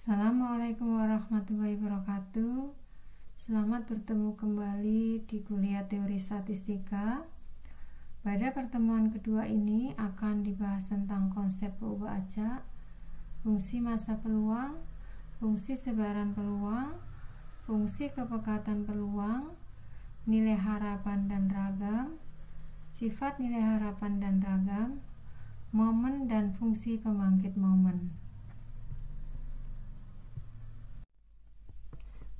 Assalamualaikum warahmatullahi wabarakatuh. Selamat bertemu kembali di kuliah teori statistika. Pada pertemuan kedua ini akan dibahas tentang konsep peubah acak, fungsi massa peluang, fungsi sebaran peluang, fungsi kepekatan peluang, nilai harapan dan ragam, sifat nilai harapan dan ragam, momen dan fungsi pembangkit momen.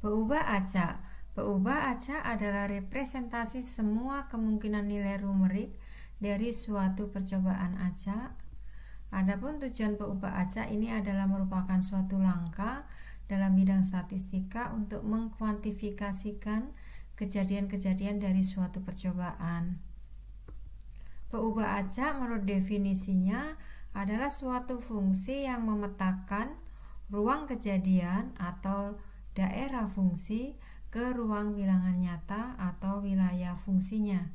Peubah acak. Peubah acak adalah representasi semua kemungkinan nilai numerik dari suatu percobaan acak. Adapun tujuan peubah acak ini adalah merupakan suatu langkah dalam bidang statistika untuk mengkuantifikasikan kejadian-kejadian dari suatu percobaan. Peubah acak menurut definisinya adalah suatu fungsi yang memetakan ruang kejadian atau daerah fungsi ke ruang bilangan nyata atau wilayah fungsinya.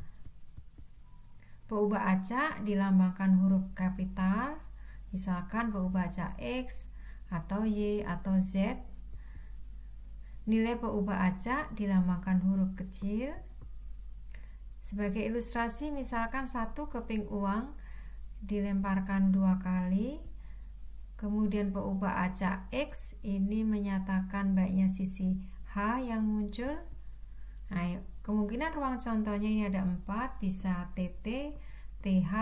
Peubah acak dilambangkan huruf kapital, misalkan peubah acak X atau Y atau Z. Nilai peubah acak dilambangkan huruf kecil. Sebagai ilustrasi, misalkan satu keping uang dilemparkan 2 kali. Kemudian peubah acak X ini menyatakan baiknya sisi H yang muncul. Nah, kemungkinan ruang contohnya ini ada 4, bisa TT, TH,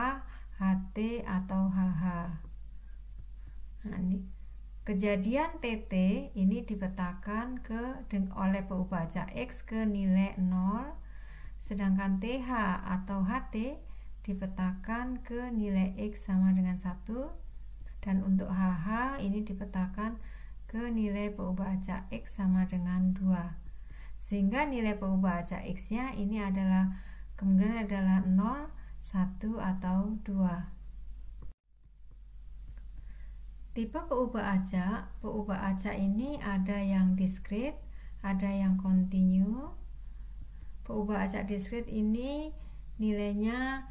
HT, atau HH. Nah, ini kejadian TT ini dipetakan oleh peubah acak X ke nilai 0, sedangkan TH atau HT dipetakan ke nilai X sama dengan 1. Dan untuk HH ini dipetakan ke nilai peubah acak X sama dengan 2. Sehingga nilai peubah acak X-nya ini adalah kemungkinan adalah 0, 1, atau 2. Tipe peubah acak ini ada yang diskrit, ada yang kontinu. Peubah acak diskrit ini nilainya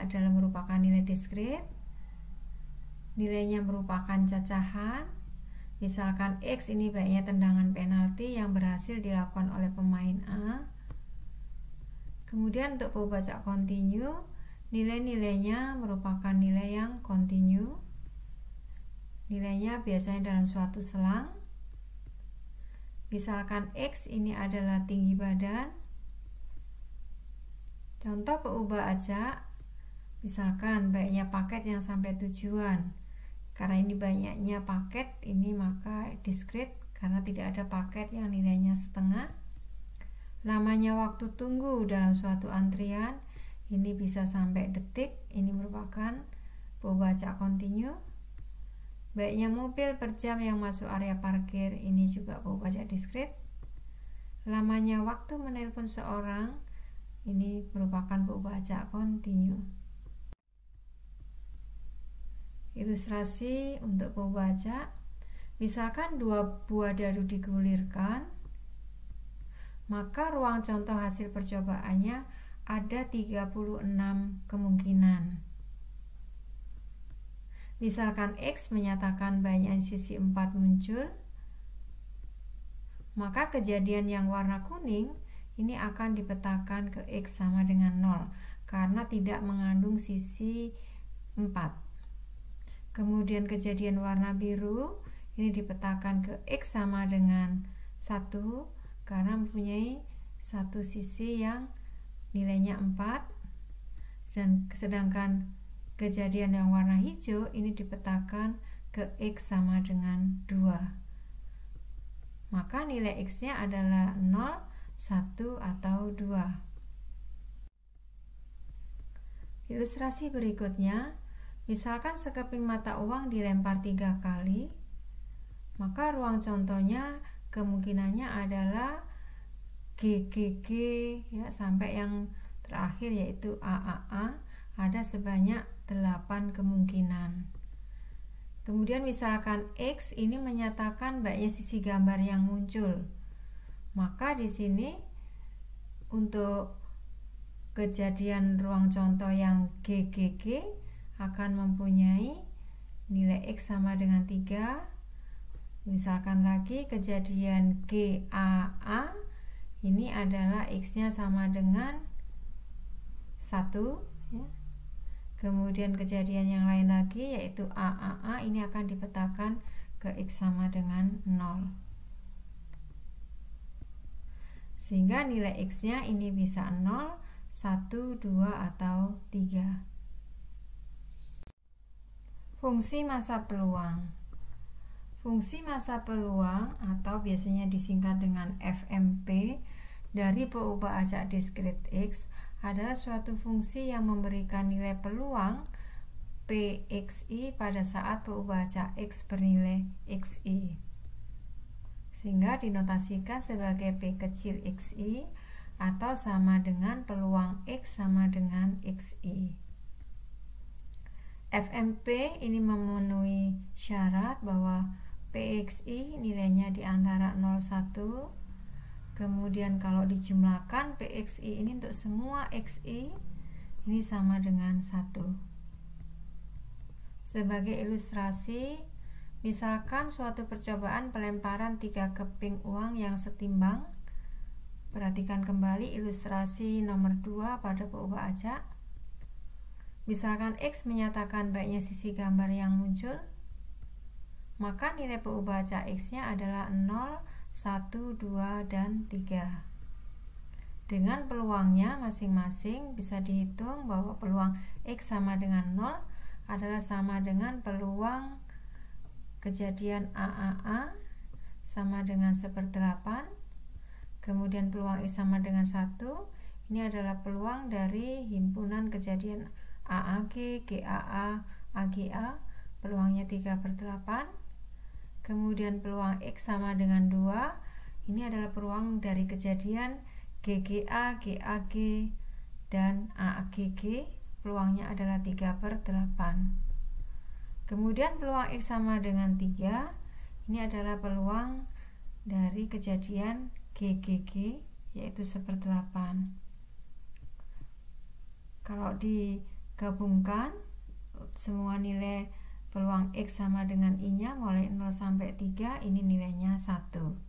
adalah merupakan nilai diskrit. Nilainya merupakan cacahan. Misalkan X ini baiknya tendangan penalti yang berhasil dilakukan oleh pemain A. Kemudian untuk peubah acak kontinu, nilai-nilainya merupakan nilai yang kontinu. Nilainya biasanya dalam suatu selang. Misalkan X ini adalah tinggi badan. Contoh peubah acak, misalkan baiknya paket yang sampai tujuan. Karena ini banyaknya paket, ini maka diskrit karena tidak ada paket yang nilainya setengah. Lamanya waktu tunggu dalam suatu antrian, ini bisa sampai detik, ini merupakan peubah acak kontinu. Baiknya mobil per jam yang masuk area parkir, ini juga peubah acak diskrit. Lamanya waktu menelpon seorang, ini merupakan peubah acak kontinu. Ilustrasi untuk peubah acak, misalkan 2 buah dadu digulirkan, maka ruang contoh hasil percobaannya ada 36 kemungkinan. Misalkan X menyatakan baiknya sisi 4 muncul, maka kejadian yang warna kuning ini akan dipetakan ke X sama dengan 0 karena tidak mengandung sisi 4. Kemudian kejadian warna biru ini dipetakan ke X sama dengan 1 karena mempunyai satu sisi yang nilainya 4. Dan sedangkan kejadian yang warna hijau ini dipetakan ke X sama dengan 2. Maka nilai X-nya adalah 0, 1, atau 2. Ilustrasi berikutnya, misalkan sekeping mata uang dilempar 3 kali, maka ruang contohnya kemungkinannya adalah GGG ya, sampai yang terakhir yaitu AAA, ada sebanyak 8 kemungkinan. Kemudian misalkan X ini menyatakan baiknya sisi gambar yang muncul, maka di sini untuk kejadian ruang contoh yang GGG akan mempunyai nilai X sama dengan 3, Misalkan lagi kejadian GAA ini adalah X-nya sama dengan 1 ya. Kemudian kejadian yang lain lagi yaitu AAA ini akan dipetakan ke X sama dengan 0. Sehingga nilai X-nya ini bisa 0, 1, 2, atau 3. Fungsi masa peluang. Fungsi masa peluang atau biasanya disingkat dengan FMP dari peubah acak diskrit X adalah suatu fungsi yang memberikan nilai peluang PXI pada saat peubah acak X bernilai XI, sehingga dinotasikan sebagai P kecil XI atau sama dengan peluang X sama dengan XI. FMP ini memenuhi syarat bahwa PXI nilainya di antara 0,1. Kemudian kalau dijumlahkan PXI ini untuk semua XI ini sama dengan 1. Sebagai ilustrasi, misalkan suatu percobaan pelemparan 3 keping uang yang setimbang. Perhatikan kembali ilustrasi nomor 2 pada peubah acak. Misalkan X menyatakan baiknya sisi gambar yang muncul, maka nilai peubah acak X-nya adalah 0, 1, 2, dan 3. Dengan peluangnya masing-masing bisa dihitung bahwa peluang X sama dengan 0 adalah sama dengan peluang kejadian AAA sama dengan 1/8. Kemudian peluang X sama dengan 1. Ini adalah peluang dari himpunan kejadian AAG, GAA, AGA. Peluangnya 3/8. Kemudian peluang X sama dengan 2. Ini adalah peluang dari kejadian GGA, GAG, dan AAGG. Peluangnya adalah 3/8. Kemudian peluang X sama dengan 3. Ini adalah peluang dari kejadian GGG, yaitu 1/8. Kalau digabungkan semua nilai peluang X sama dengan I-nya mulai 0 sampai 3, ini nilainya 1.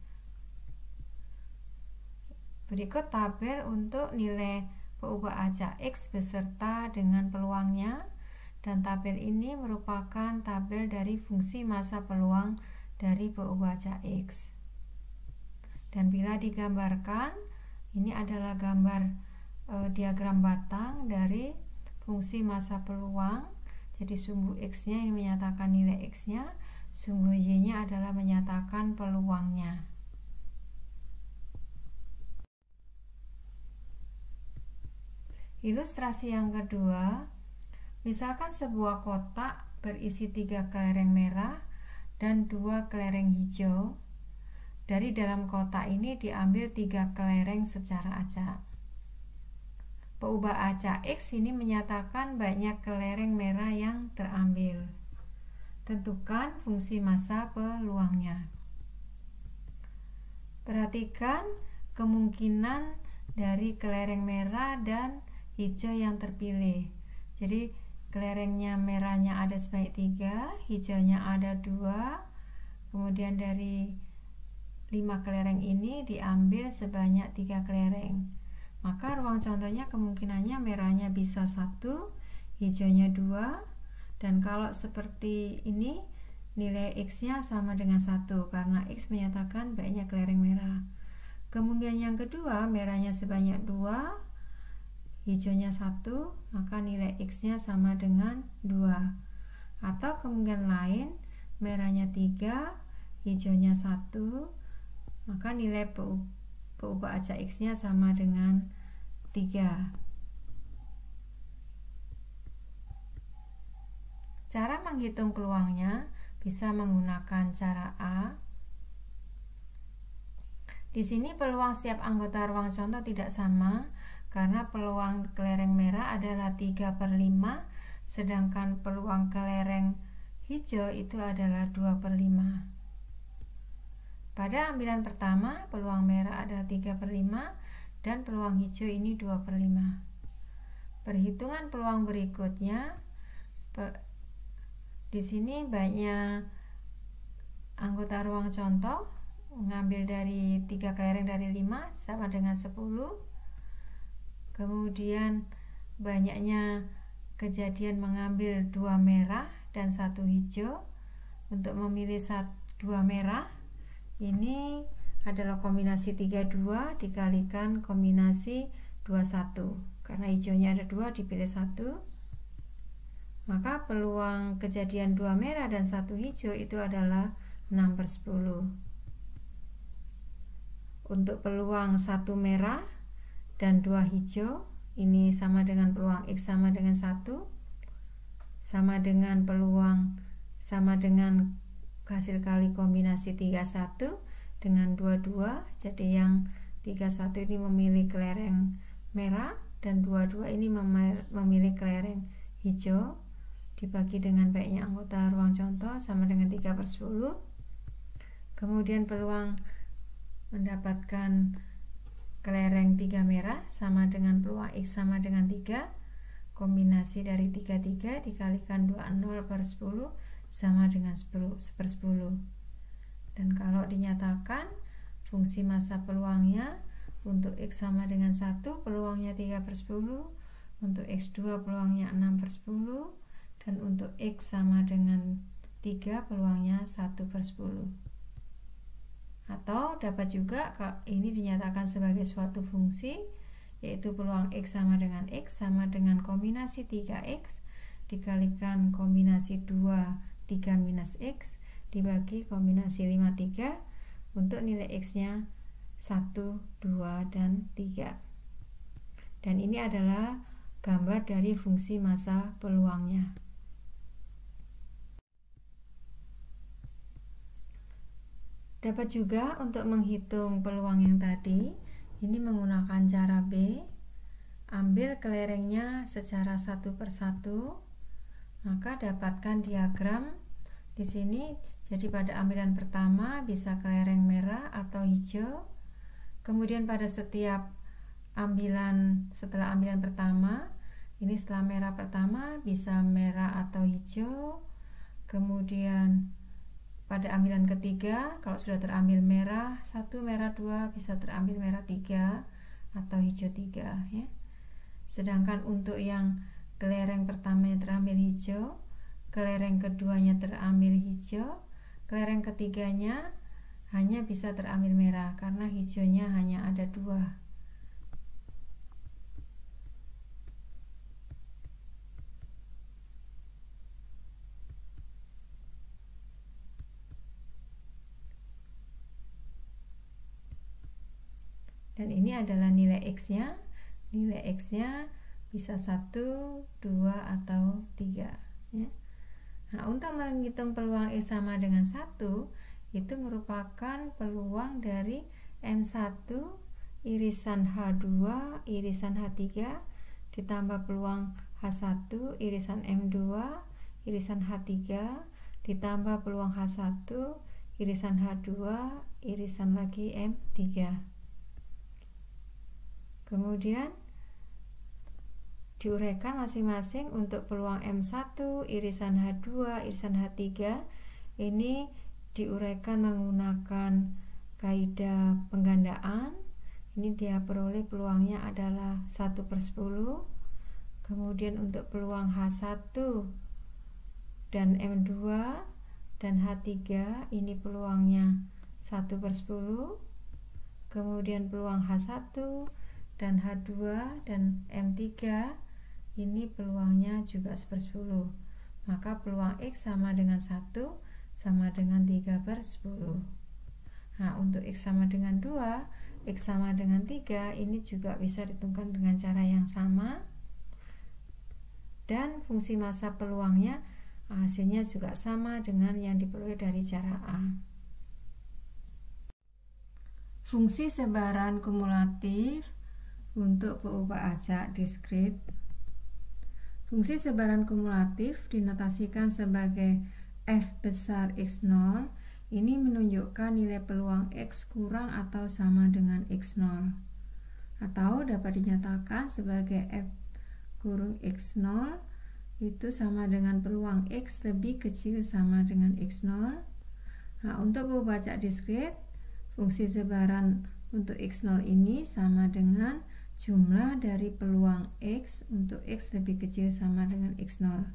Berikut tabel untuk nilai peubah acak X beserta dengan peluangnya, dan tabel ini merupakan tabel dari fungsi masa peluang dari peubah acak X. Dan bila digambarkan, ini adalah gambar diagram batang dari fungsi masa peluang. Jadi sumbu X-nya ini menyatakan nilai X-nya, sumbu Y-nya adalah menyatakan peluangnya. Ilustrasi yang kedua, misalkan sebuah kotak berisi 3 kelereng merah dan 2 kelereng hijau. Dari dalam kotak ini diambil 3 kelereng secara acak. Peubah acak X ini menyatakan banyak kelereng merah yang terambil. Tentukan fungsi masa peluangnya. Perhatikan kemungkinan dari kelereng merah dan hijau yang terpilih. Jadi kelerengnya merahnya ada sebanyak 3, hijaunya ada 2. Kemudian dari 5 kelereng ini diambil sebanyak 3 kelereng. Maka ruang contohnya kemungkinannya merahnya bisa 1, hijaunya 2, dan kalau seperti ini nilai X-nya sama dengan 1 karena X menyatakan banyak kelereng merah. Kemungkinan yang kedua, merahnya sebanyak 2, hijaunya 1, maka nilai X-nya sama dengan 2. Atau kemungkinan lain, merahnya 3, hijaunya 1, maka nilai peubah acak X-nya sama dengan 3. Cara menghitung peluangnya bisa menggunakan cara A. Di sini peluang setiap anggota ruang contoh tidak sama karena peluang kelereng merah adalah 3/5, sedangkan peluang kelereng hijau itu adalah 2/5. Pada ambilan pertama, peluang merah adalah 3/5 dan peluang hijau ini 2/5. Perhitungan peluang berikutnya, di sini banyak anggota ruang contoh mengambil dari 3 kelereng dari 5 sama dengan 10. Kemudian banyaknya kejadian mengambil 2 merah dan 1 hijau. Untuk memilih 2 merah ini adalah kombinasi 32 dikalikan kombinasi 21. Karena hijaunya ada 2 dipilih 1. Maka peluang kejadian 2 merah dan 1 hijau itu adalah 6/10. Untuk peluang 1 merah dan 2 hijau ini sama dengan peluang X sama dengan 1, sama dengan peluang sama dengan hasil kali kombinasi 31 dengan 22. Jadi yang 31 ini memilih kelereng merah dan 22 ini memilih kelereng hijau, dibagi dengan baiknya anggota ruang contoh sama dengan 3/10. Kemudian peluang mendapatkan kelereng 3 merah sama dengan peluang X sama dengan 3, kombinasi dari 33 dikalikan 20/10 sama dengan 1/10. Dan kalau dinyatakan fungsi massa peluangnya untuk X sama dengan 1 peluangnya 3/10, untuk X2 peluangnya 6/10, dan untuk X sama dengan 3 peluangnya 1/10. Atau dapat juga ini dinyatakan sebagai suatu fungsi, yaitu peluang X sama dengan X sama dengan kombinasi 3X dikalikan kombinasi 2 3 minus X dibagi kombinasi 5 3 untuk nilai X nya 1, 2, dan 3. Dan ini adalah gambar dari fungsi massa peluangnya. Dapat juga untuk menghitung peluang yang tadi, ini menggunakan cara B. Ambil kelerengnya secara 1 per 1, maka dapatkan diagram di sini. Jadi pada ambilan pertama bisa kelereng merah atau hijau. Kemudian pada setiap ambilan setelah ambilan pertama, ini setelah merah pertama bisa merah atau hijau. Kemudian pada ambilan ketiga, kalau sudah terambil merah 1, merah 2, bisa terambil merah 3 atau hijau 3 ya. Sedangkan untuk yang kelereng pertamanya terambil hijau, kelereng keduanya terambil hijau, kelereng ketiganya hanya bisa terambil merah karena hijaunya hanya ada 2. Dan ini adalah nilai X-nya. Nilai X-nya bisa 1, 2, atau 3 ya. Nah, untuk menghitung peluang X sama dengan 1, itu merupakan peluang dari M1 irisan H2 irisan H3 ditambah peluang H1 irisan M2 irisan H3 ditambah peluang H1 irisan H2 irisan lagi M3. Kemudian diuraikan masing-masing. Untuk peluang M1 irisan H2 irisan H3 ini diuraikan menggunakan kaidah penggandaan. Ini dia peroleh peluangnya adalah 1/10. Kemudian untuk peluang H1 dan M2 dan H3 ini peluangnya 1/10. Kemudian peluang H1 dan H2 dan M3 ini peluangnya juga 1/10. Maka peluang X sama dengan 1 sama dengan 3/10. Nah, untuk X sama dengan 2, X sama dengan 3 ini juga bisa ditentukan dengan cara yang sama. Dan fungsi massa peluangnya hasilnya juga sama dengan yang diperoleh dari cara A. Fungsi sebaran kumulatif untuk peubah acak diskrit. Fungsi sebaran kumulatif dinotasikan sebagai F besar X0. Ini menunjukkan nilai peluang X kurang atau sama dengan X0, atau dapat dinyatakan sebagai F kurung X0 itu sama dengan peluang X lebih kecil sama dengan X0, Nah, untuk pembaca diskrit, fungsi sebaran untuk X0 ini sama dengan jumlah dari peluang X untuk X lebih kecil sama dengan X0.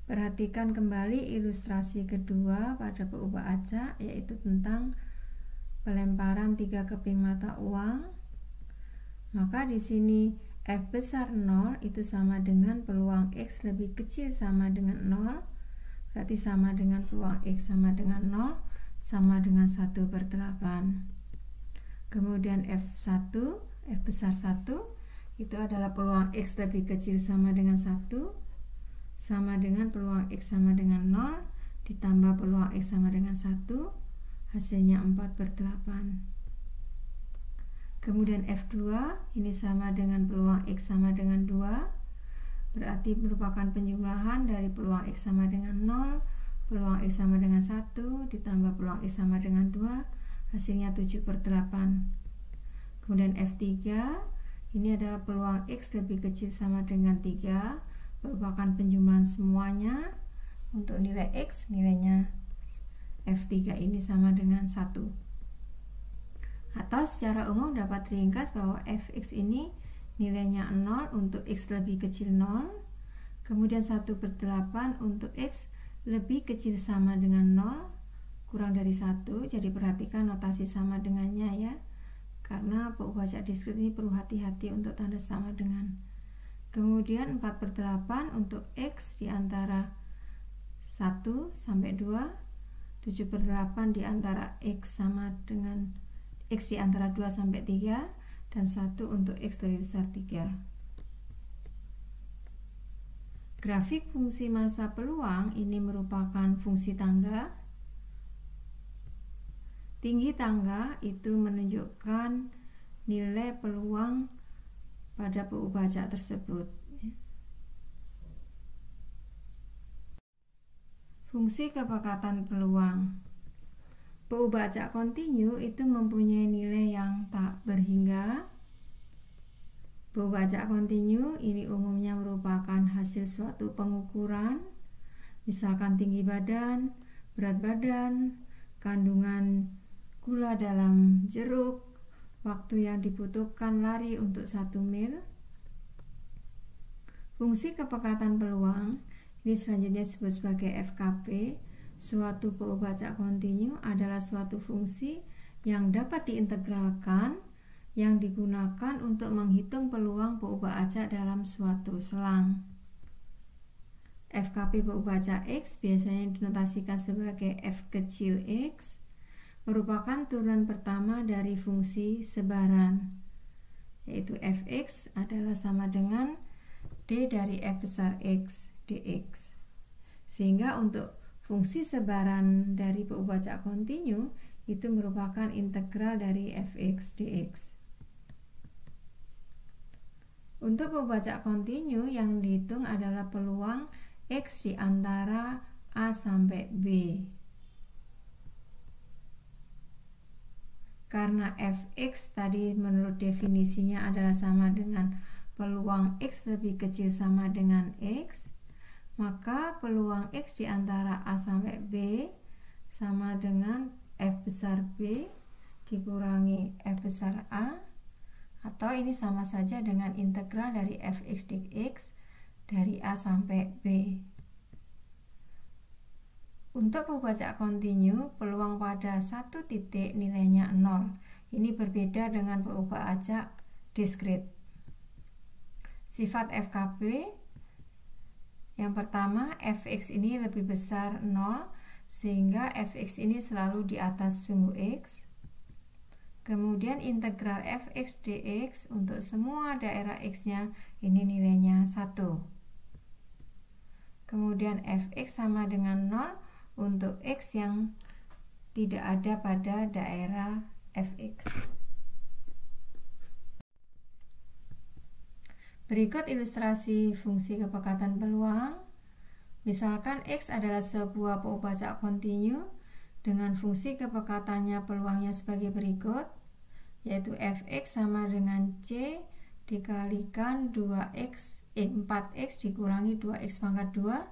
Perhatikan kembali ilustrasi kedua pada peubah acak, yaitu tentang pelemparan 3 keping mata uang. Maka di sini F besar 0 itu sama dengan peluang X lebih kecil sama dengan 0. Berarti sama dengan peluang X sama dengan 0 sama dengan 1/8. Kemudian F1, F besar 1 itu adalah peluang X lebih kecil sama dengan 1 sama dengan peluang X sama dengan 0 ditambah peluang X sama dengan 1, hasilnya 4/8. Kemudian F2 ini sama dengan peluang X sama dengan 2, berarti merupakan penjumlahan dari peluang X sama dengan 0, peluang X sama dengan 1 ditambah peluang X sama dengan 2, hasilnya 7/8. Kemudian F3 ini adalah peluang X lebih kecil sama dengan 3, merupakan penjumlahan semuanya. Untuk nilai X, nilainya F3 ini sama dengan 1. Atau secara umum dapat diringkas bahwa Fx ini nilainya 0 untuk X lebih kecil 0, kemudian 1/8 untuk X lebih kecil sama dengan 0 kurang dari 1. Jadi perhatikan notasi sama dengannya ya, karena peubah acak diskrit ini perlu hati-hati untuk tanda sama dengan. Kemudian 4/8 untuk X di antara 1 sampai 2, 7/8 di antara X sama dengan X di antara 2 sampai 3, dan 1 untuk X lebih besar 3. Grafik fungsi massa peluang ini merupakan fungsi tangga. Tinggi tangga itu menunjukkan nilai peluang pada peubah acak tersebut. Fungsi kepekatan peluang. Peubah acak kontinu itu mempunyai nilai yang tak berhingga. Peubah acak kontinu ini umumnya merupakan hasil suatu pengukuran, misalkan tinggi badan, berat badan, kandungan gula dalam jeruk, waktu yang dibutuhkan lari untuk 1 mil. Fungsi kepekatan peluang ini selanjutnya disebut sebagai FKP. Suatu peubah acak kontinu adalah suatu fungsi yang dapat diintegralkan yang digunakan untuk menghitung peluang peubah acak dalam suatu selang. FKP peubah acak X biasanya dinotasikan sebagai F kecil X, merupakan turunan pertama dari fungsi sebaran, yaitu Fx adalah sama dengan D dari F besar X dx. Sehingga untuk fungsi sebaran dari peubah acak kontinu itu merupakan integral dari Fx dx. Untuk peubah acak kontinu yang dihitung adalah peluang X di antara A sampai B. Karena Fx tadi menurut definisinya adalah sama dengan peluang X lebih kecil sama dengan X, maka peluang X di antara A sampai B sama dengan F besar B dikurangi F besar A, atau ini sama saja dengan integral dari Fx dx dari A sampai B. Untuk peubah acak kontinu, peluang pada satu titik nilainya 0. Ini berbeda dengan peubah acak diskrit. Sifat FKP yang pertama, Fx ini lebih besar 0, sehingga Fx ini selalu di atas sumbu X. Kemudian integral Fx dx untuk semua daerah X-nya ini nilainya 1. Kemudian Fx sama dengan 0 untuk X yang tidak ada pada daerah Fx. Berikut ilustrasi fungsi kepekatan peluang. Misalkan X adalah sebuah peubah acak kontinu dengan fungsi kepekatannya peluangnya sebagai berikut, yaitu Fx sama dengan C dikalikan 4x dikurangi 2x pangkat 2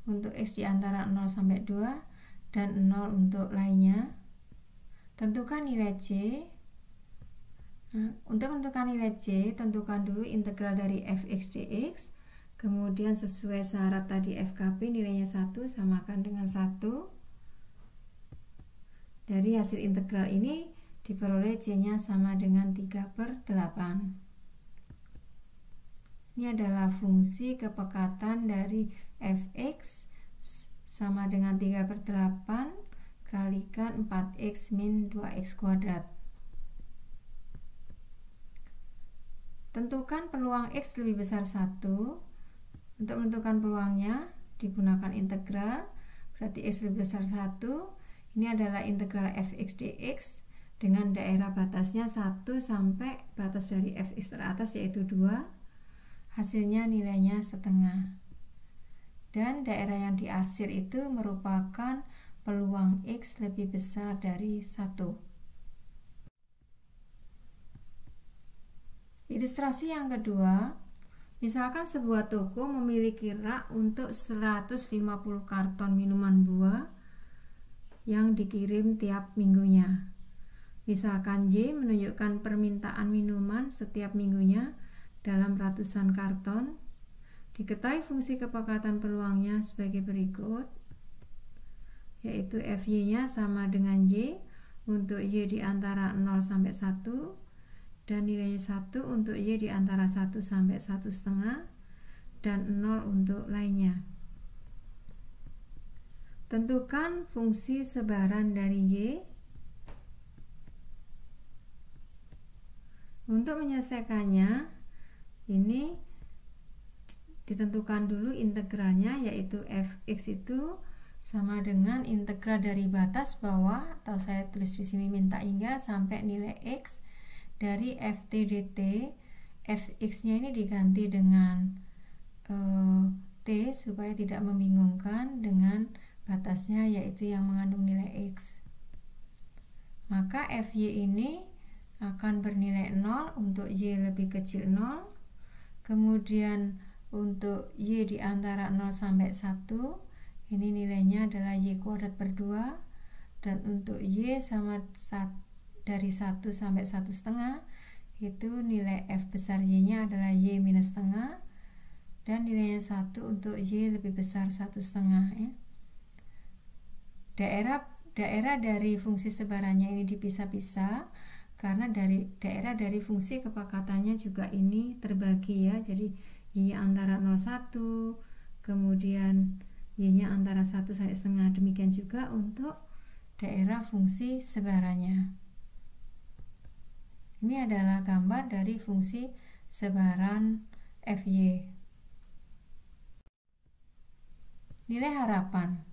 untuk X di antara 0 sampai 2, dan 0 untuk lainnya. Tentukan nilai C. Nah, untuk menentukan nilai C, tentukan dulu integral dari fx dx. Kemudian sesuai syarat tadi FKP nilainya 1, samakan dengan 1. Dari hasil integral ini diperoleh C-nya sama dengan 3/8. Ini adalah fungsi kepekatan dari fx sama dengan 3/8 kalikan 4x min 2x kuadrat. Tentukan peluang x lebih besar 1. Untuk menentukan peluangnya digunakan integral, berarti x lebih besar 1. Ini adalah integral fx dx dengan daerah batasnya 1 sampai batas dari fx teratas yaitu 2. Hasilnya nilainya setengah. Dan daerah yang diarsir itu merupakan peluang x lebih besar dari 1. Ilustrasi yang kedua, misalkan sebuah toko memiliki rak untuk 150 karton minuman buah yang dikirim tiap minggunya. Misalkan Y menunjukkan permintaan minuman setiap minggunya dalam ratusan karton. Diketahui fungsi kepekatan peluangnya sebagai berikut, yaitu Fy-nya sama dengan Y untuk Y di antara 0 sampai 1 dan nilainya 1 untuk Y di antara 1 sampai 1,5 dan 0 untuk lainnya. Tentukan fungsi sebaran dari Y. Untuk menyelesaikannya, ini ditentukan dulu integralnya, yaitu fx itu sama dengan integral dari batas bawah, atau saya tulis di sini minta hingga sampai nilai x dari ft dt. Fx-nya ini diganti dengan t supaya tidak membingungkan, dengan batasnya yaitu yang mengandung nilai x. Maka fy ini akan bernilai 0 untuk y lebih kecil 0. Kemudian untuk Y di antara 0 sampai 1, ini nilainya adalah Y kuadrat per 2. Dan untuk Y sama dari 1 sampai 1,5, itu nilai F besar Y-nya adalah Y minus setengah. Dan nilainya 1 untuk Y lebih besar 1,5 ya. Daerah dari fungsi sebarannya ini dipisah-pisah, karena daerah dari fungsi kepekatannya juga ini terbagi ya. Jadi Y-nya antara 0,1, kemudian Y-nya antara 1 sampai setengah. Demikian juga untuk daerah fungsi sebarannya. Ini adalah gambar dari fungsi sebaran Fy. Nilai harapan.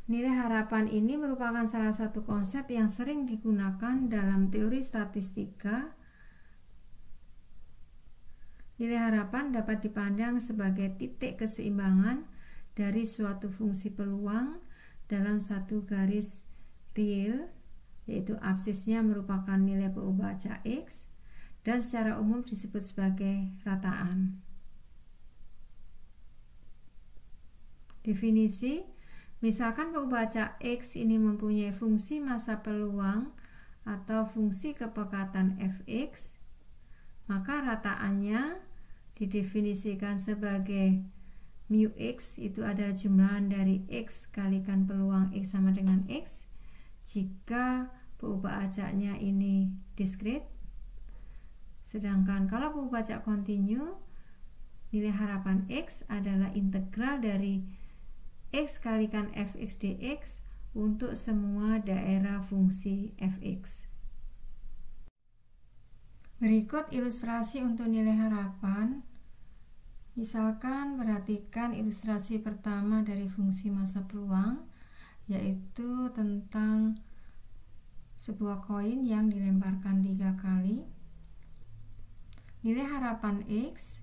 Nilai harapan ini merupakan salah satu konsep yang sering digunakan dalam teori statistika. Nilai harapan dapat dipandang sebagai titik keseimbangan dari suatu fungsi peluang dalam satu garis real, yaitu absisnya merupakan nilai PU baca X dan secara umum disebut sebagai rataan. Definisi: misalkan PU baca X ini mempunyai fungsi massa peluang atau fungsi kepekatan Fx, maka rataannya didefinisikan sebagai mu X, itu adalah jumlahan dari X kalikan peluang X sama dengan X jika PU bacanya ini diskrit. Sedangkan kalau PU baca kontinu, nilai harapan X adalah integral dari X kalikan Fx dx untuk semua daerah fungsi Fx. Berikut ilustrasi untuk nilai harapan. Misalkan perhatikan ilustrasi pertama dari fungsi massa peluang, yaitu tentang sebuah koin yang dilemparkan 3 kali. Nilai harapan X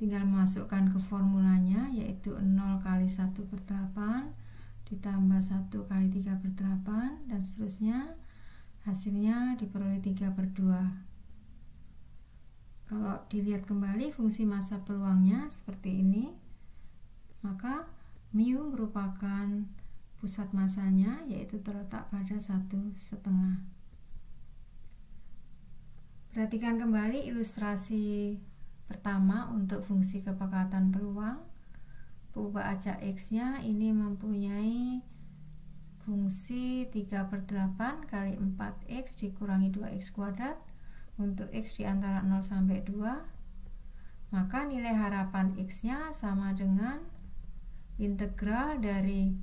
tinggal masukkan ke formulanya, yaitu 0 kali 1/8 ditambah 1 kali 3/8 dan seterusnya. Hasilnya diperoleh 3/2. Kalau dilihat kembali fungsi massa peluangnya seperti ini, maka mu merupakan pusat masanya, yaitu terletak pada 1,5. Perhatikan kembali ilustrasi pertama untuk fungsi kepekatan peluang. Peubah acak X-nya ini mempunyai fungsi 3/8 kali 4X dikurangi 2X kuadrat untuk X di antara 0 sampai 2. Maka nilai harapan X-nya sama dengan integral dari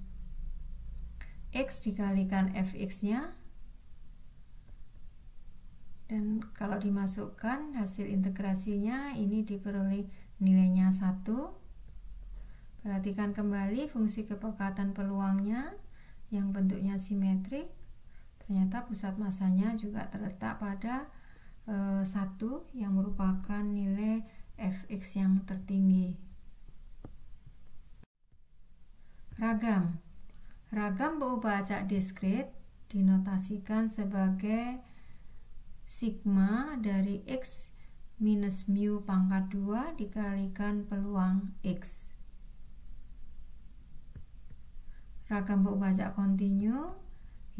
X dikalikan Fx-nya. Dan kalau dimasukkan hasil integrasinya ini diperoleh nilainya 1. Perhatikan kembali fungsi kepekatan peluangnya yang bentuknya simetrik. Ternyata pusat masanya juga terletak pada 1 yang merupakan nilai Fx yang tertinggi. Ragam. Ragam peubah acak diskrit dinotasikan sebagai sigma dari X minus mu pangkat 2 dikalikan peluang X. Ragam peubah acak kontinu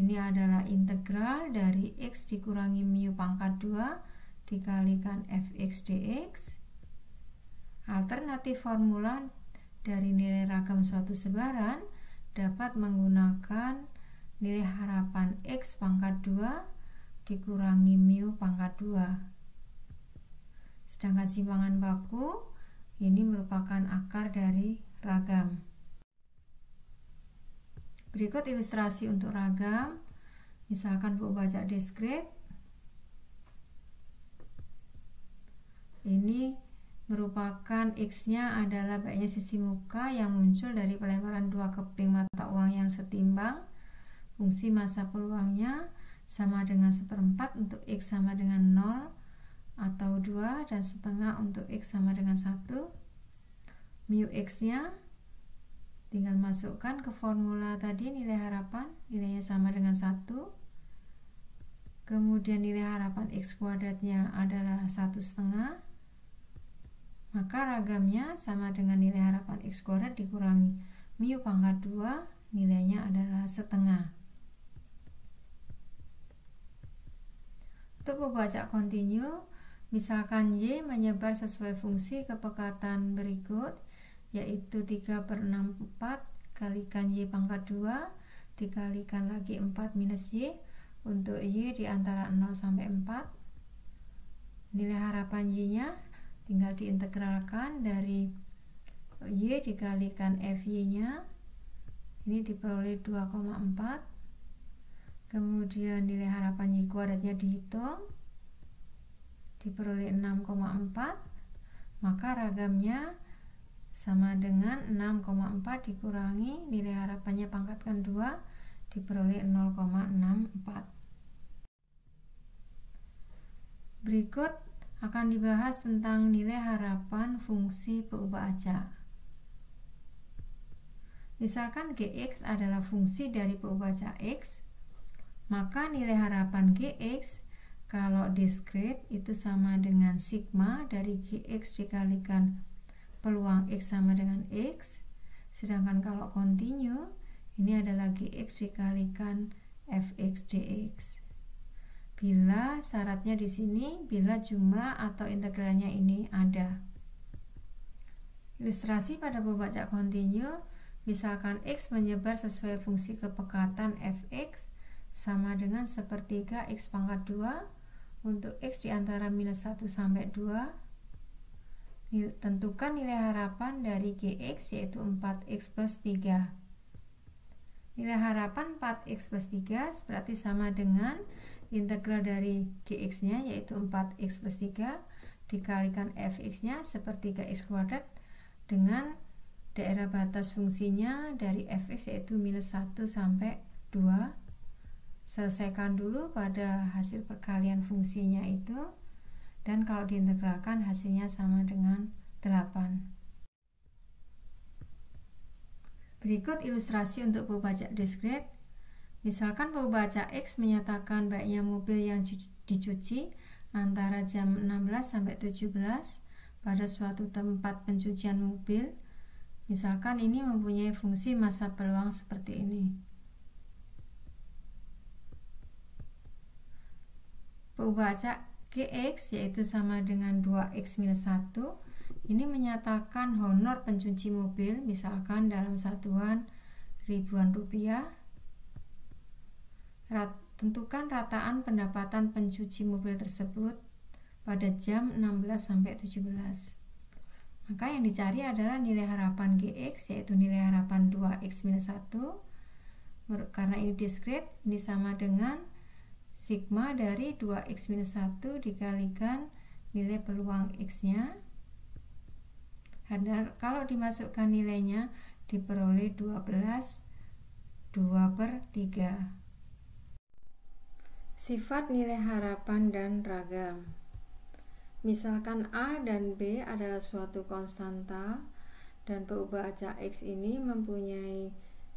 ini adalah integral dari X dikurangi mu pangkat 2 dikalikan Fx dx. Alternatif formula dari nilai ragam suatu sebaran dapat menggunakan nilai harapan X pangkat 2 dikurangi mu pangkat 2. Sedangkan simpangan baku ini merupakan akar dari ragam. Berikut ilustrasi untuk ragam. Misalkan peubah acak diskrit. Ini merupakan X-nya adalah baiknya sisi muka yang muncul dari pelemparan dua keping mata uang yang setimbang. Fungsi massa peluangnya sama dengan 1/4 untuk X sama dengan 0 atau 2 dan setengah untuk X sama dengan 1. Mu X nya tinggal masukkan ke formula tadi, nilai harapan nilainya sama dengan 1. Kemudian nilai harapan X kuadratnya adalah 1/2. Maka ragamnya sama dengan nilai harapan X kuadrat dikurangi mu pangkat 2, nilainya adalah 1/2. Untuk peubah acak kontinu, misalkan Y menyebar sesuai fungsi kepekatan berikut, yaitu 3/64 kalikan Y pangkat 2 dikalikan lagi 4 minus Y untuk Y di antara 0 sampai 4. Nilai harapan Y-nya tinggal diintegralkan dari Y dikalikan Fy-nya, ini diperoleh 2,4. Kemudian nilai harapan Y kuadratnya dihitung, diperoleh 6,4. Maka ragamnya sama dengan 6,4 dikurangi nilai harapannya pangkatkan 2, diperoleh 0,64. Berikut akan dibahas tentang nilai harapan fungsi peubah acak. Misalkan Gx adalah fungsi dari peubah acak X, maka nilai harapan Gx kalau diskrit itu sama dengan sigma dari Gx dikalikan peluang X sama dengan X. Sedangkan kalau kontinu ini adalah Gx dikalikan Fx dx. Bila syaratnya di sini bila jumlah atau integralnya ini ada. Ilustrasi pada peubah acak kontinu, misalkan X menyebar sesuai fungsi kepekatan Fx sama dengan 1/3 X pangkat 2 untuk X di antara minus 1 sampai 2. Tentukan nilai harapan dari Gx yaitu 4X plus 3. Nilai harapan 4X plus 3 berarti sama dengan integral dari Gx nya yaitu 4X plus 3 dikalikan Fx nya 1/3 X kuadrat dengan daerah batas fungsinya dari Fx yaitu minus 1 sampai 2. Selesaikan dulu pada hasil perkalian fungsinya itu, dan kalau diintegralkan hasilnya sama dengan 8. Berikut ilustrasi untuk peubah acak diskrit. Misalkan peubah acak X menyatakan baiknya mobil yang dicuci antara jam 16 sampai 17 pada suatu tempat pencucian mobil. Misalkan ini mempunyai fungsi massa peluang seperti ini. Peubah acak Gx yaitu sama dengan 2x minus 1 ini menyatakan honor pencuci mobil misalkan dalam satuan ribuan rupiah. Tentukan rataan pendapatan pencuci mobil tersebut pada jam 16 sampai 17. Maka yang dicari adalah nilai harapan Gx yaitu nilai harapan 2x minus 1. Karena ini diskrit, ini sama dengan sigma dari 2x minus 1 dikalikan nilai peluang x-nya. Kalau dimasukkan nilainya diperoleh 12 2/3. Sifat nilai harapan dan ragam. Misalkan A dan B adalah suatu konstanta dan peubah acak X ini mempunyai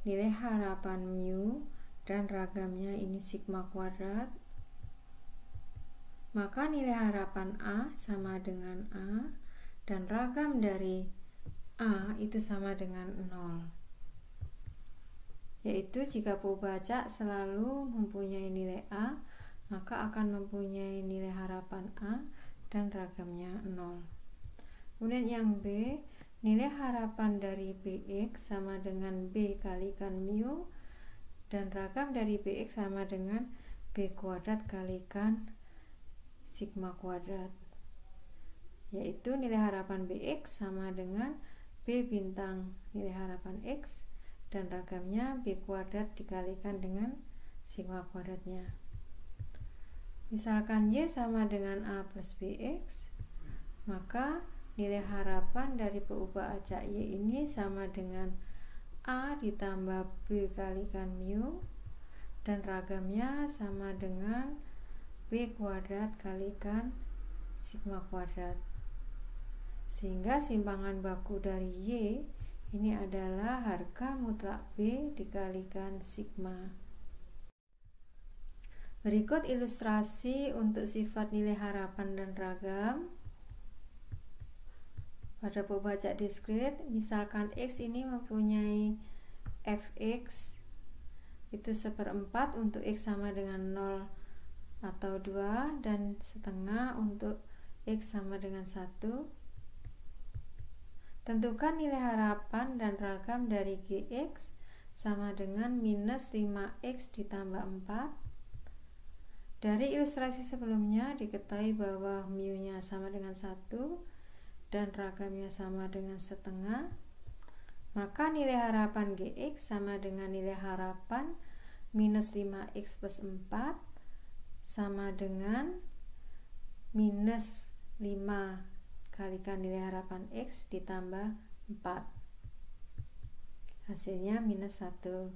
nilai harapan mu dan ragamnya ini sigma kuadrat, maka nilai harapan A sama dengan A dan ragam dari A itu sama dengan 0. Yaitu jika peubah acak selalu mempunyai nilai A, maka akan mempunyai nilai harapan A dan ragamnya 0. Kemudian yang B, nilai harapan dari Bx sama dengan B kalikan mu dan ragam dari Bx sama dengan B kuadrat kalikan sigma kuadrat, yaitu nilai harapan Bx sama dengan B bintang nilai harapan X dan ragamnya B kuadrat dikalikan dengan sigma kuadratnya. Misalkan Y sama dengan A plus Bx, maka nilai harapan dari peubah acak Y ini sama dengan A ditambah B kalikan mu dan ragamnya sama dengan B kuadrat kalikan sigma kuadrat. Sehingga simpangan baku dari Y ini adalah harga mutlak B dikalikan sigma. Berikut ilustrasi untuk sifat nilai harapan dan ragam. Pada peubah acak diskrit, misalkan X ini mempunyai fx itu 1/4 untuk X sama dengan 0 atau 2 dan setengah untuk X sama dengan 1. Tentukan nilai harapan dan ragam dari Gx sama dengan minus 5x ditambah 4. Dari ilustrasi sebelumnya diketahui bahwa mu-nya sama dengan 1 dan ragamnya sama dengan setengah, maka nilai harapan Gx sama dengan nilai harapan minus 5x plus 4 sama dengan minus 5 kalikan nilai harapan X ditambah 4. Hasilnya minus 1.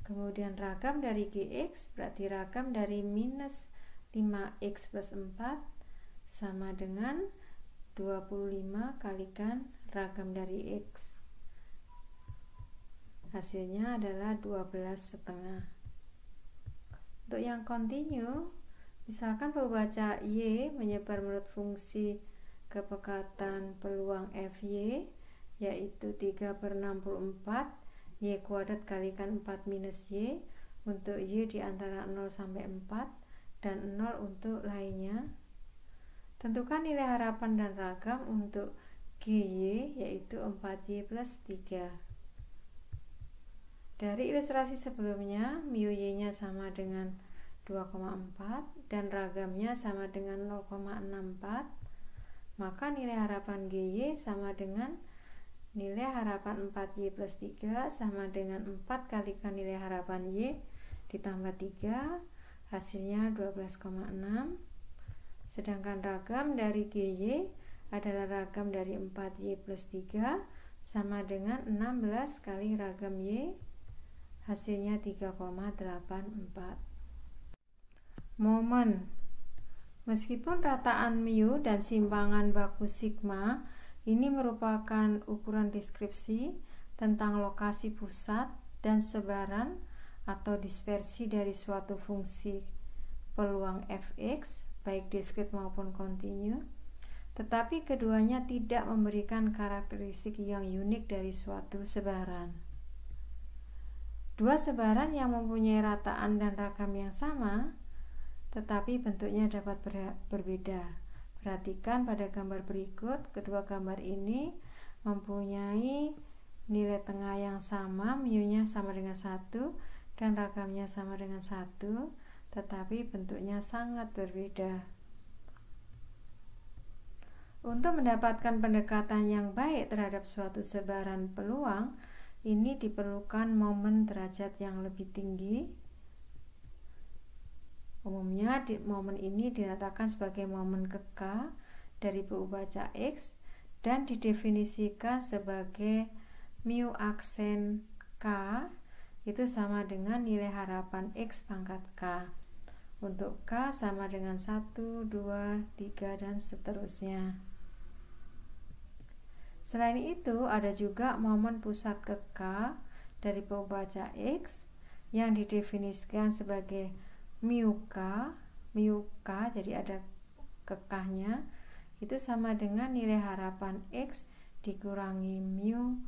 Kemudian ragam dari Gx berarti ragam dari minus 5x plus 4 sama dengan 25 kalikan ragam dari X. Hasilnya adalah 12,5. Untuk yang continue, misalkan peubah acak Y menyebar menurut fungsi kepekatan peluang Fy yaitu 3/64 Y kuadrat kalikan 4 minus Y untuk Y di antara 0 sampai 4 dan 0 untuk lainnya. Tentukan nilai harapan dan ragam untuk GY yaitu 4Y plus 3. Dari ilustrasi sebelumnya, mu Y-nya sama dengan 2,4 dan ragamnya sama dengan 0,64, maka nilai harapan GY sama dengan nilai harapan 4Y plus 3 sama dengan 4 kalikan nilai harapan Y ditambah 3, hasilnya 12,6. Sedangkan ragam dari GY adalah ragam dari 4Y plus 3 sama dengan 16 kali ragam Y, hasilnya 3,84. Momen. Meskipun rataan mu dan simpangan baku sigma ini merupakan ukuran deskripsi tentang lokasi pusat dan sebaran atau dispersi dari suatu fungsi peluang fx, baik diskrit maupun kontinu, tetapi keduanya tidak memberikan karakteristik yang unik dari suatu sebaran. Dua sebaran yang mempunyai rataan dan ragam yang sama, tetapi bentuknya dapat berbeda. Perhatikan pada gambar berikut, kedua gambar ini mempunyai nilai tengah yang sama, mu-nya sama dengan 1 dan ragamnya sama dengan 1, tetapi bentuknya sangat berbeda. Untuk mendapatkan pendekatan yang baik terhadap suatu sebaran peluang, ini diperlukan momen derajat yang lebih tinggi. Umumnya momen ini dinyatakan sebagai momen kekal dari PU baca X dan didefinisikan sebagai mu aksen K itu sama dengan nilai harapan X pangkat K. Untuk K sama dengan 1, 2, 3, dan seterusnya. Selain itu, ada juga momen pusat ke K dari PU baca X yang didefinisikan sebagai mu K, jadi ada kekahnya, itu sama dengan nilai harapan X dikurangi mu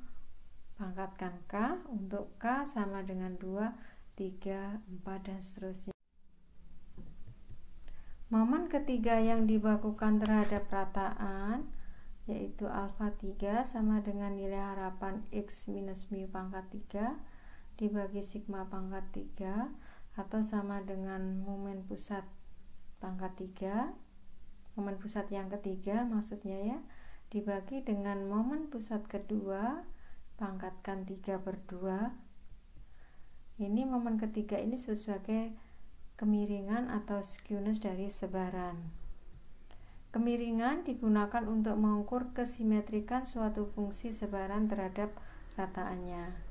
pangkatkan K. Untuk K sama dengan 2, 3, 4, dan seterusnya. Momen ketiga yang dibakukan terhadap rataan yaitu alfa 3 sama dengan nilai harapan X minus mu pangkat 3 dibagi sigma pangkat 3 atau sama dengan momen pusat pangkat 3, momen pusat yang ketiga maksudnya ya, dibagi dengan momen pusat kedua pangkatkan 3/2. Ini momen ketiga ini sebagai kemiringan atau skewness dari sebaran. Kemiringan digunakan untuk mengukur kesimetrikan suatu fungsi sebaran terhadap rataannya.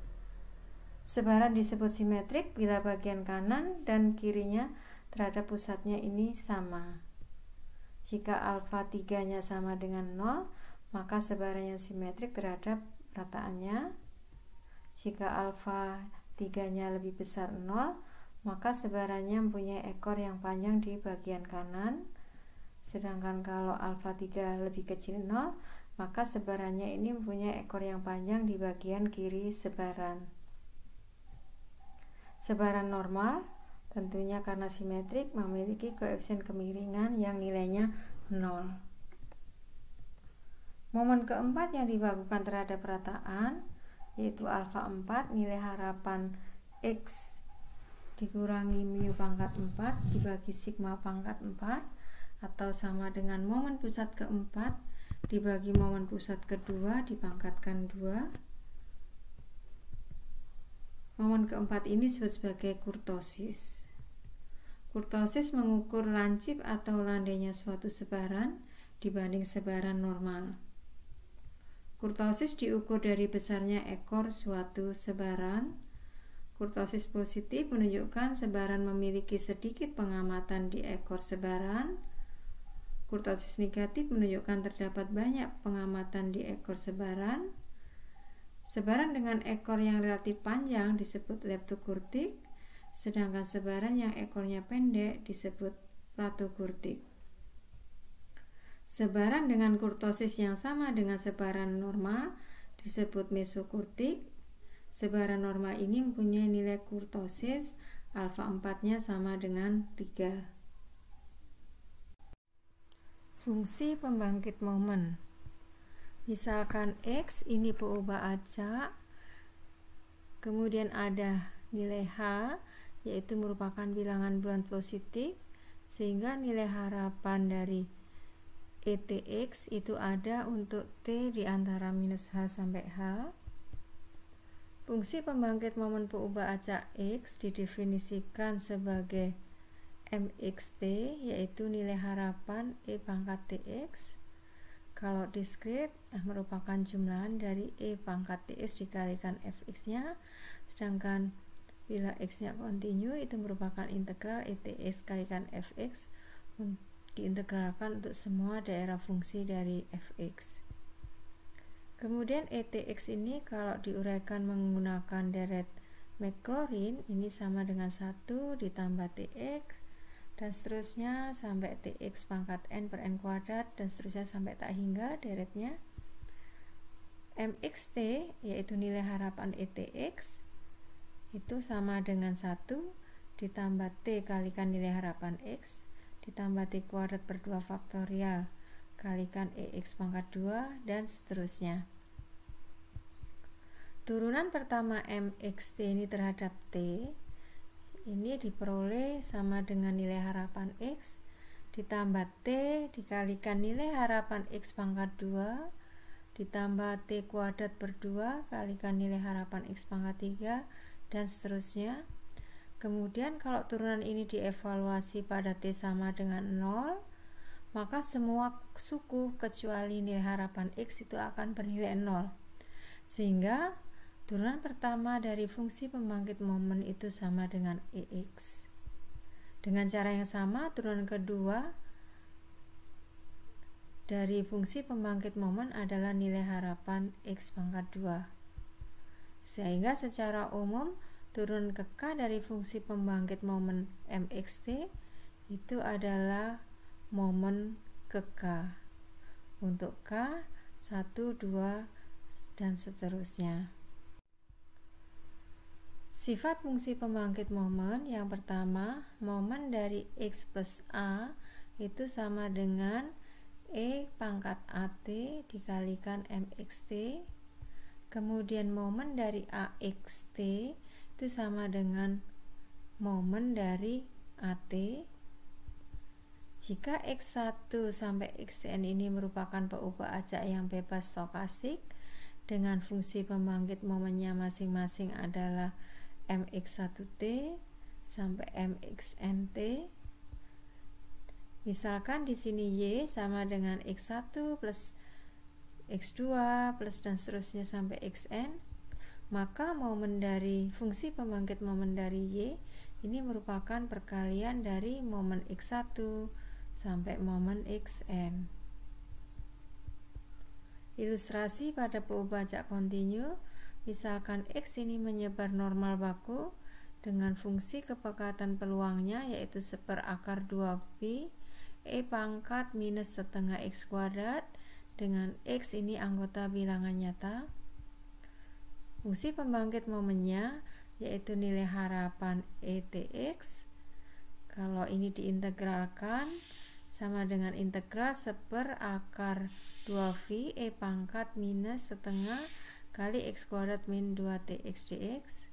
Sebaran disebut simetrik bila bagian kanan dan kirinya terhadap pusatnya ini sama. Jika alfa 3-nya sama dengan 0, maka sebarannya simetrik terhadap rataannya. Jika alfa 3-nya lebih besar 0, maka sebarannya mempunyai ekor yang panjang di bagian kanan. Sedangkan kalau alfa 3 lebih kecil 0, maka sebarannya ini mempunyai ekor yang panjang di bagian kiri sebaran. Sebaran normal tentunya karena simetrik memiliki koefisien kemiringan yang nilainya 0. Momen keempat yang dibakukan terhadap rataan yaitu alfa 4 nilai harapan X dikurangi mu pangkat 4 dibagi sigma pangkat 4 atau sama dengan momen pusat keempat dibagi momen pusat kedua dipangkatkan 2. Momen keempat ini disebut sebagai kurtosis. Kurtosis mengukur lancip atau landainya suatu sebaran dibanding sebaran normal. Kurtosis diukur dari besarnya ekor suatu sebaran. Kurtosis positif menunjukkan sebaran memiliki sedikit pengamatan di ekor sebaran. Kurtosis negatif menunjukkan terdapat banyak pengamatan di ekor sebaran. Sebaran dengan ekor yang relatif panjang disebut leptokurtik, sedangkan sebaran yang ekornya pendek disebut platokurtik. Sebaran dengan kurtosis yang sama dengan sebaran normal disebut mesokurtik. Sebaran normal ini mempunyai nilai kurtosis alfa 4-nya sama dengan 3. Fungsi pembangkit momen. Misalkan X ini PU acak, kemudian ada nilai H yaitu merupakan bilangan bulan positif, sehingga nilai harapan dari ETX itu ada untuk T di antara minus H sampai H. Fungsi pembangkit momen PU acak X didefinisikan sebagai MXT yaitu nilai harapan E pangkat TX. Kalau diskrit merupakan jumlahan dari E pangkat TX dikalikan Fx-nya, sedangkan bila X-nya kontinu itu merupakan integral ETX kalikan Fx diintegralkan untuk semua daerah fungsi dari Fx. Kemudian ETX ini kalau diuraikan menggunakan deret Maclaurin ini sama dengan 1 ditambah TX dan seterusnya sampai TX pangkat N per N kuadrat dan seterusnya sampai tak hingga deretnya. MXT yaitu nilai harapan ETX itu sama dengan 1 ditambah T kalikan nilai harapan X ditambah T kuadrat per 2 faktorial kalikan EX pangkat 2 dan seterusnya. Turunan pertama MXT ini terhadap T ini diperoleh sama dengan nilai harapan X ditambah T dikalikan nilai harapan X pangkat 2 ditambah T kuadrat per 2 kalikan nilai harapan X pangkat 3 dan seterusnya. Kemudian kalau turunan ini dievaluasi pada T sama dengan 0, maka semua suku kecuali nilai harapan X itu akan bernilai 0. Sehingga turunan pertama dari fungsi pembangkit momen itu sama dengan EX. Dengan cara yang sama, turunan kedua dari fungsi pembangkit momen adalah nilai harapan X pangkat 2. Sehingga secara umum, turunan ke K dari fungsi pembangkit momen MXT itu adalah momen ke K. Untuk K, 1, 2, dan seterusnya. Sifat fungsi pembangkit momen yang pertama, momen dari X plus A itu sama dengan E pangkat AT dikalikan MXT. Kemudian momen dari AXT itu sama dengan momen dari AT. Jika X1 sampai Xn ini merupakan peubah ajak yang bebas stokastik dengan fungsi pembangkit momennya masing-masing adalah Mx1t sampai Mxnt. Misalkan di sini Y sama dengan X1 plus X2 plus dan seterusnya sampai Xn, maka momen dari fungsi pembangkit momen dari Y ini merupakan perkalian dari momen X1 sampai momen Xn. Ilustrasi pada peubah ajak kontinu, misalkan X ini menyebar normal baku dengan fungsi kepekatan peluangnya yaitu 1/2V E pangkat minus setengah X kuadrat dengan X ini anggota bilangan nyata. Fungsi pembangkit momennya yaitu nilai harapan ETX. Kalau ini diintegralkan sama dengan integral 1/2V E pangkat minus setengah kali X kuadrat min 2TX dx.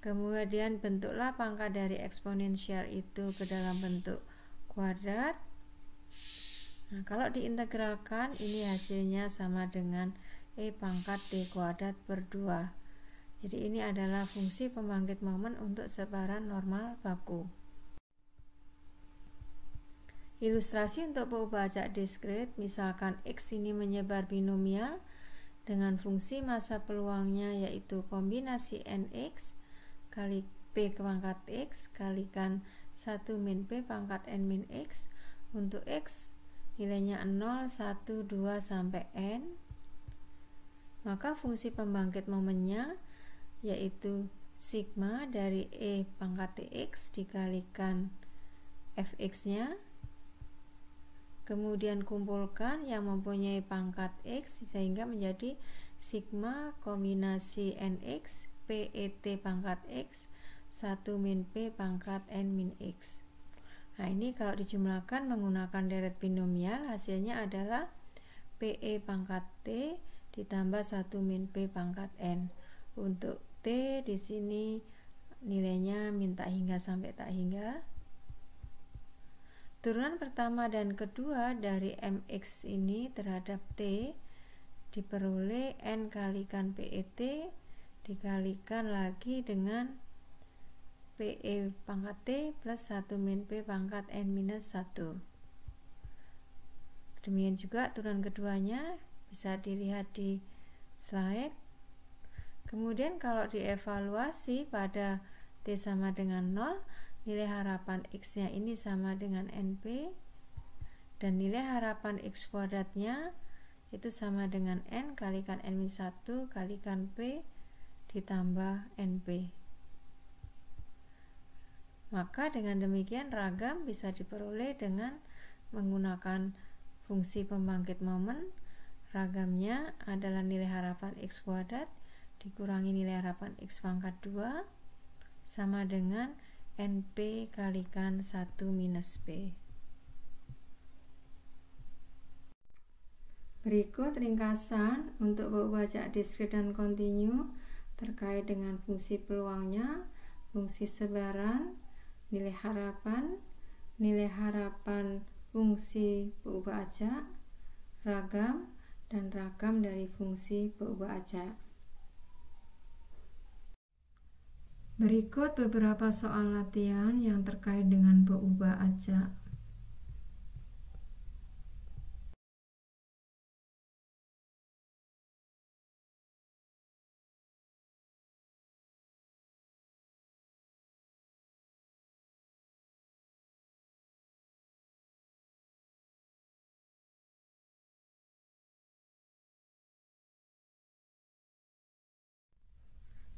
Kemudian bentuklah pangkat dari eksponensial itu ke dalam bentuk kuadrat. Nah, kalau diintegralkan ini hasilnya sama dengan E pangkat T kuadrat per 2. Jadi ini adalah fungsi pembangkit momen untuk sebaran normal baku. Ilustrasi untuk peubah ajak diskrit, misalkan X ini menyebar binomial dengan fungsi massa peluangnya yaitu kombinasi NX kali P pangkat X kalikan 1 min P pangkat N min X. Untuk X nilainya 0, 1, 2 sampai N, maka fungsi pembangkit momennya yaitu sigma dari E pangkat TX dikalikan Fx nya, kemudian kumpulkan yang mempunyai pangkat X sehingga menjadi sigma kombinasi NX PET pangkat X 1 min P pangkat N min X. Nah ini kalau dijumlahkan menggunakan deret binomial hasilnya adalah PE pangkat T ditambah 1 min P pangkat N. Untuk T di sini nilainya minta hingga sampai tak hingga. Turunan pertama dan kedua dari MX ini terhadap T diperoleh N kalikan PET dikalikan lagi dengan PE pangkat T plus 1 min P pangkat N minus 1. Demikian juga turunan keduanya bisa dilihat di slide. Kemudian kalau dievaluasi pada T sama dengan 0, nilai harapan X nya ini sama dengan NP dan nilai harapan X kuadratnya itu sama dengan N kalikan N-1 kalikan P ditambah NP. Maka dengan demikian ragam bisa diperoleh dengan menggunakan fungsi pembangkit momen. Ragamnya adalah nilai harapan X kuadrat dikurangi nilai harapan X pangkat 2 sama dengan NP kalikan 1 minus P. Berikut ringkasan untuk bau bajak diskrit dan kontinu terkait dengan fungsi peluangnya, fungsi sebaran, nilai harapan fungsi berubah ajak, ragam, dan ragam dari fungsi berubah ajak. Berikut beberapa soal latihan yang terkait dengan berubah ajak.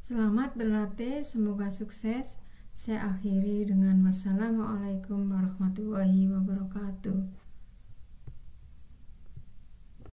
Selamat berlatih, semoga sukses. Saya akhiri dengan wassalamualaikum warahmatullahi wabarakatuh.